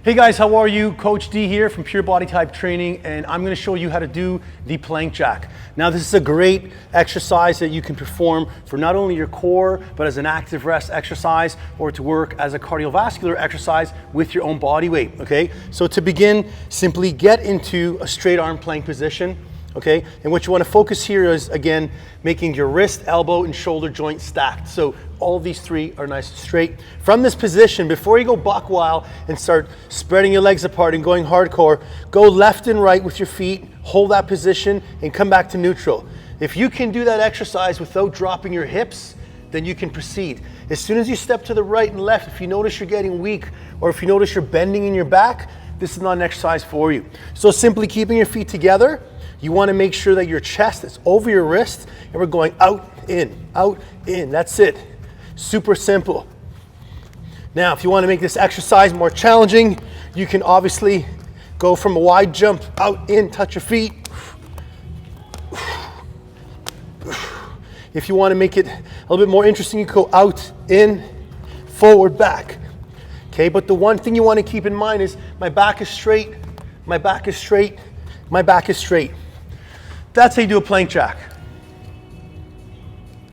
Hey guys, how are you? Coach D here from Pure Body Type Training, and I'm going to show you how to do the plank jack. Now this is a great exercise that you can perform for not only your core, but as an active rest exercise or to work as a cardiovascular exercise with your own body weight, okay? So to begin, simply get into a straight arm plank position, okay? And what you want to focus here is, again, making your wrist, elbow, and shoulder joint stacked. So all of these three are nice and straight. From this position, before you go buck wild and start spreading your legs apart and going hardcore, go left and right with your feet, hold that position, and come back to neutral. If you can do that exercise without dropping your hips, then you can proceed. As soon as you step to the right and left, if you notice you're getting weak, or if you notice you're bending in your back, this is not an exercise for you. So simply keeping your feet together, you want to make sure that your chest is over your wrist, and we're going out, in, that's it. Super simple. Now, if you want to make this exercise more challenging, you can obviously go from a wide jump, out, in, touch your feet. If you want to make it a little bit more interesting, you go out, in, forward, back. Okay, but the one thing you want to keep in mind is my back is straight, my back is straight, my back is straight. That's how you do a plank jack.